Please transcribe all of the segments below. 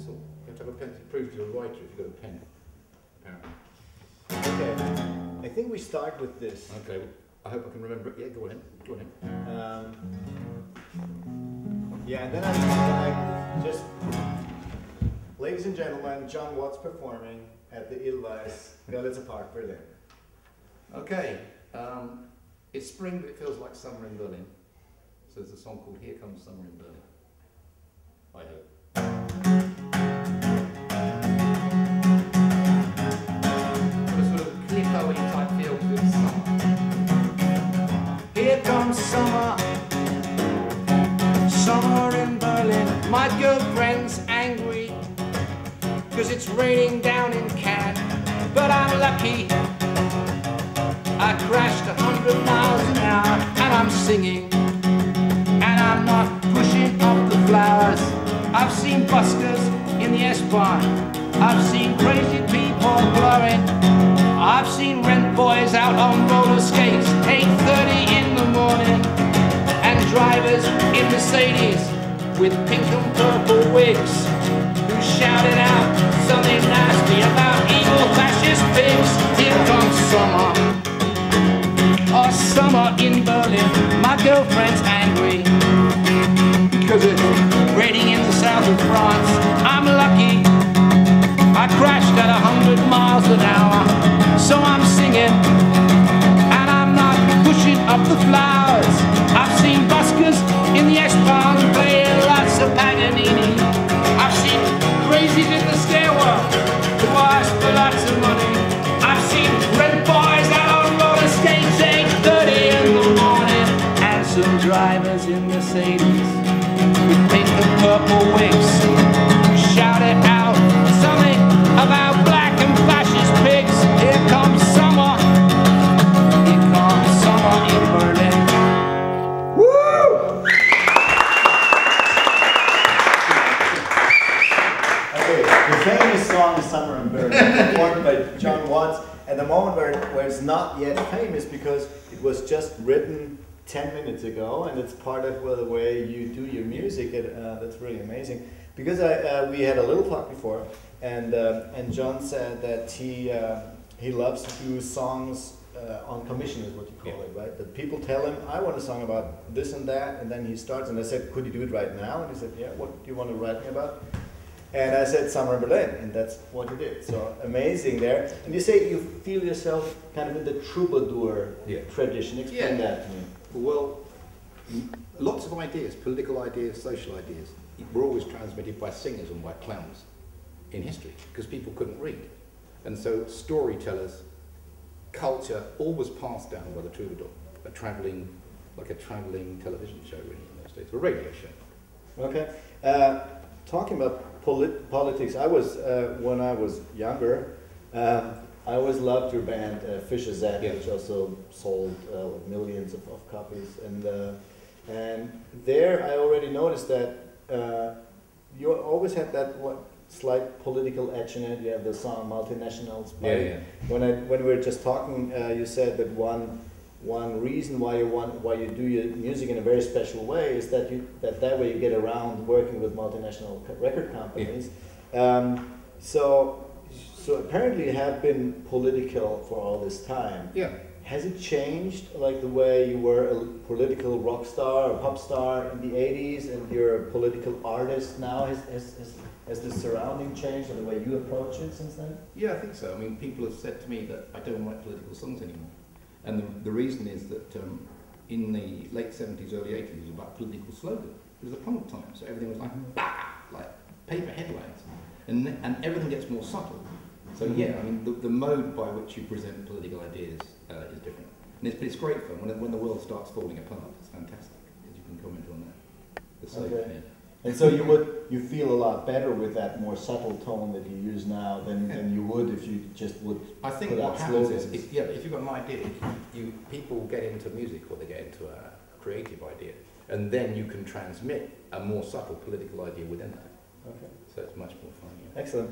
pencil. You have to have a pencil. It proves you're a writer if you've got a pen, apparently. Okay, I think we start with this. Okay, well, I hope I can remember it. Yeah, go on in. Go on in. Yeah, and then I just, ladies and gentlemen, John Watts performing at the Illweis, Görlitzer Park, Berlin. Okay, it's spring, but it feels like summer in Berlin. So there's a song called Here Comes Summer in Berlin. I hope. Got a sort of clippo-y type feel to this summer. Here comes summer, summer in Berlin. My girlfriend's angry, 'cause it's raining down in Cannes. But I'm lucky, I crashed 100 miles an hour, and I'm singing, and I'm not pushing up the flowers. I've seen buskers in the S-Bahn, I've seen crazy people blowing, I've seen rent boys out on roller skates, 8:30 in the morning, and drivers in Mercedes with pink and purple wigs, who shouted out something nasty about evil fascist pigs. Here comes summer, oh summer in Berlin. My girlfriend's angry, because it's raining in the south of France. I'm lucky, I crashed at 100 miles an hour, so I'm singing, and I'm not pushing up the flowers. I've seen buskers in the S-Bahn playing lots of Paganini. I've seen crazies in the stairwell who ask for lots of money. I've seen red boys out on roller skates 8:30 in the morning, and some drivers in Mercedes with pink and purple wigs who shouted out something about black and fascist pigs. Here comes summer, here comes summer in Berlin. Woo! Okay, the famous song Summer in Berlin, performed by John Watts, at the moment where it's not yet famous because it was just written 10 minutes ago, and it's part of the way you do your music. That's really amazing. Because we had a little talk before, and John said that he loves to do songs on commission, is what you call it, right? That people tell him, I want a song about this and that, and then he starts, and I said, could you do it right now? And he said, yeah, what do you want to write me about? And I said, Summer in Berlin, and that's what he did. So amazing there. And you say you feel yourself kind of in the troubadour tradition. Explain that to me. Well, lots of ideas, political ideas, social ideas, were always transmitted by singers and by clowns in history, because people couldn't read. And so storytellers, culture, all was passed down by the troubadour, like a travelling television show really in those days, a radio show. Okay. Talking about politics, I was, when I was younger, I always loved your band, Fischer Z, which also sold millions of copies. And there I already noticed that you always had that slight political edge in it. You have the song Multinationals. When we were just talking, you said that one reason why you do your music in a very special way is that that way you get around working with multinational record companies. So apparently you have been political for all this time. Yeah. Has it changed, like the way you were a political rock star or pop star in the 80s, and you're a political artist now? Has the surrounding changed, or the way you approach it since then? Yeah, I think so. I mean, people have said to me that I don't write political songs anymore. And the reason is that in the late 70s, early 80s, it was about political slogan. It was a punk time, so everything was like, bah! Like paper headlines. And everything gets more subtle. So yeah, I mean, the mode by which you present political ideas is different. And it's great fun when the world starts falling apart. It's fantastic, as you can comment on that. Okay. And so you feel a lot better with that more subtle tone that you use now than you would if you just would. I think what happens is, if you've got an idea, people get into music, or they get into a creative idea, and then you can transmit a more subtle political idea within that. Okay. So it's much more fun. Yeah. Excellent.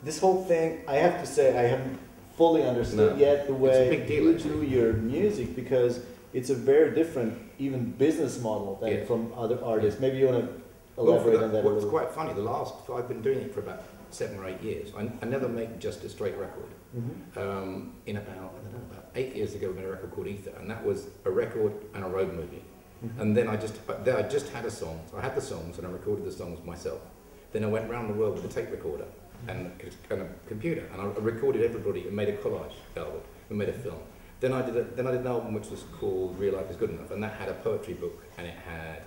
This whole thing, I have to say, I haven't fully understood yet the way you do your music, because it's a very different, even business model than from other artists. Maybe you want to elaborate on that a What's little? quite funny, I've been doing it for about 7 or 8 years. I never made just a straight record. In about 8 years ago, we made a record called Ether, and that was a record and a road movie. And then I just had a song. So I had the songs, and I recorded the songs myself. Then I went around the world with a tape recorder and a computer, and I recorded everybody and made a collage album and made a film. Then I did an album which was called Real Life Is Good Enough, and that had a poetry book, and it had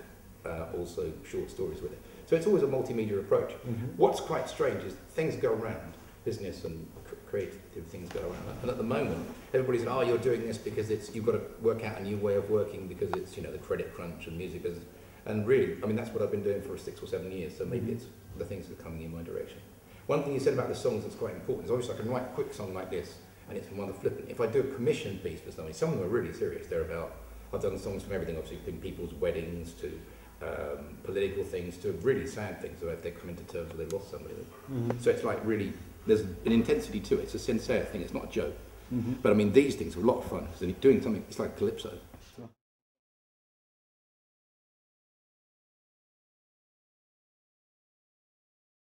also short stories with it. So it's always a multimedia approach. What's quite strange is things go around, business and creative things go around. And at the moment, everybody's like, oh, you're doing this because you've got to work out a new way of working because it's, the credit crunch and music is, and really, I mean, that's what I've been doing for 6 or 7 years, so maybe it's the things that are coming in my direction. One thing you said about the songs that's quite important is obviously I can write a quick song like this, and it's rather flippant. If I do a commission piece for somebody, some of them are really serious. They're about, I've done songs from everything, obviously, from people's weddings to political things to really sad things, so if they're coming to terms where they've lost somebody. So it's like really, there's an intensity to it. It's a sincere thing. It's not a joke. But I mean, these things are a lot of fun. So doing something, it's like Calypso.